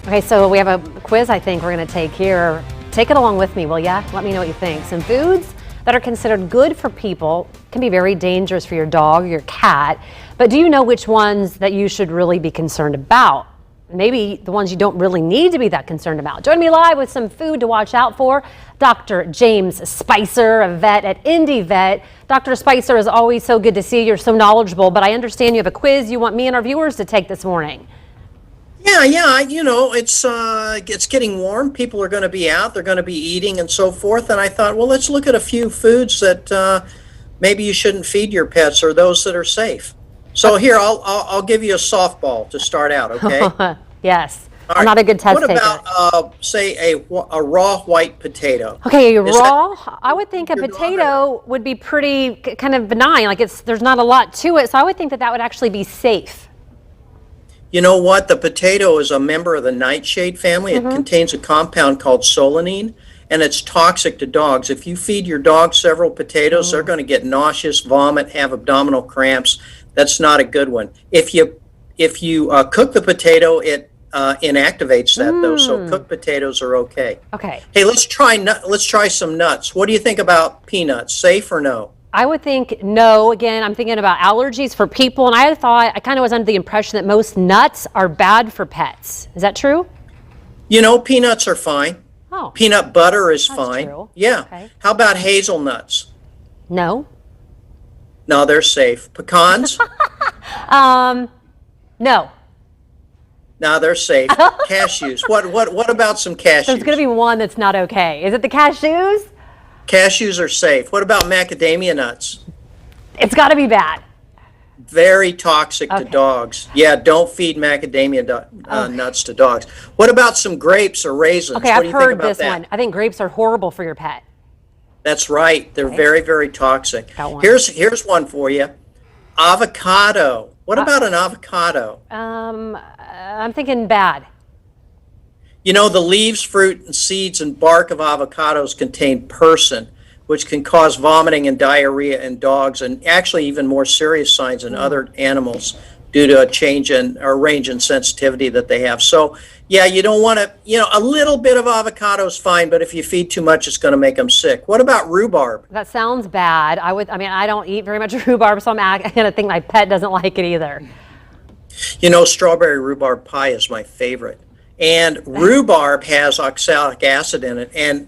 Okay, so we have a quiz I think we're going to take here. Take it along with me, will ya? Let me know what you think. Some foods that are considered good for people can be very dangerous for your dog or your cat, but do you know which ones that you should really be concerned about? Maybe the ones you don't really need to be that concerned about. Join me live with some food to watch out for. Dr. James Spicer, a vet at Indy Vet. Dr. Spicer, is always so good to see you. You're so knowledgeable, but I understand you have a quiz you want me and our viewers to take this morning. Yeah, it's getting warm. People are going to be out, they're going to be eating and so forth. And I thought, well, let's look at a few foods that maybe you shouldn't feed your pets or those that are safe. So here, I'll give you a softball to start out, okay? Yes. All I'm right. not a good test What taker. about, say, a raw white potato? Okay, Is raw. I would think a your dog potato would be pretty kind of benign. Like there's not a lot to it, so I would think that would actually be safe. You know what? The potato is a member of the nightshade family. It contains a compound called solanine, and it's toxic to dogs. If you feed your dog several potatoes, they're going to get nauseous, vomit, have abdominal cramps. That's not a good one. If you cook the potato, it inactivates that though. So cooked potatoes are okay. Okay. Hey, let's try some nuts. What do you think about peanuts? Safe or no? I would think no. Again, I'm thinking about allergies for people, and I kind of was under the impression that most nuts are bad for pets. Is that true? You know, peanuts are fine. Oh. Peanut butter is That's fine. true. Yeah. Okay. How about hazelnuts? No. No, they're safe. Pecans? No. No, they're safe. Cashews. What about some cashews? There's going to be one that's not okay. Is it the cashews? Cashews are safe. What about macadamia nuts? It's got to be bad. Very toxic to dogs. Yeah, don't feed macadamia nuts to dogs. What about some grapes or raisins? Okay, What I've do you think heard about this that? one. I think grapes are horrible for your pet. That's right. They're very, very toxic. Got one. Here's one for you. Avocado. What about an avocado? I'm thinking bad. You know, the leaves, fruit, and seeds and bark of avocados contain persin, which can cause vomiting and diarrhea in dogs, and actually even more serious signs in other animals due to a range in sensitivity that they have. So, yeah, you don't want to, a little bit of avocado is fine, but if you feed too much, it's going to make them sick. What about rhubarb? That sounds bad. I don't eat very much rhubarb, so I'm going to think my pet doesn't like it either. You know, strawberry rhubarb pie is my favorite. And rhubarb has oxalic acid in it, and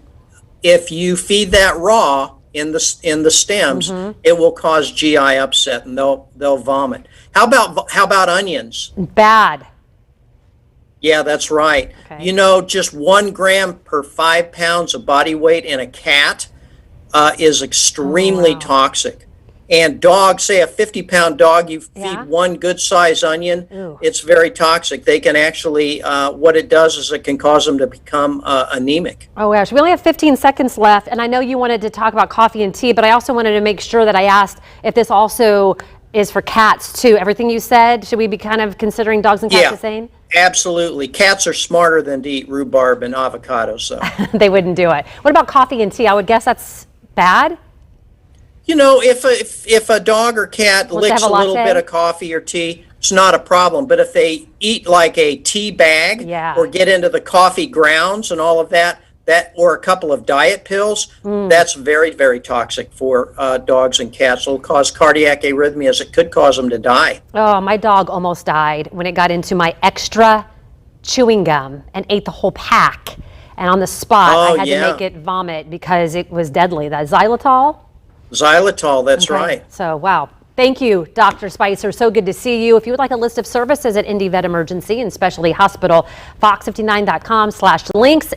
if you feed that raw in the stems, it will cause GI upset, and they'll vomit. How about onions? Bad. Yeah, that's right. Okay. You know, just 1 gram per 5 pounds of body weight in a cat is extremely toxic. And dogs, say a 50-pound dog, you feed one good-sized onion, it's very toxic. They can actually, what it does is it can cause them to become anemic. Oh gosh, we only have 15 seconds left, and I know you wanted to talk about coffee and tea, but I also wanted to make sure that I asked if this also is for cats too. Everything you said, should we be kind of considering dogs and cats the same? Absolutely. Cats are smarter than to eat rhubarb and avocados, so. They wouldn't do it. What about coffee and tea? I would guess that's bad. You know, if a dog or cat licks a little bit of coffee or tea, it's not a problem. But if they eat like a tea bag or get into the coffee grounds and all of that or a couple of diet pills, that's very, very toxic for dogs and cats. It'll cause cardiac arrhythmias. It could cause them to die. Oh, my dog almost died when it got into my extra chewing gum and ate the whole pack. And on the spot, I had to make it vomit because it was deadly. That xylitol? Xylitol, that's right. So, wow. Thank you, Dr. Spicer. So good to see you. If you would like a list of services at Indy Vet Emergency and Specialty Hospital, fox59.com/links.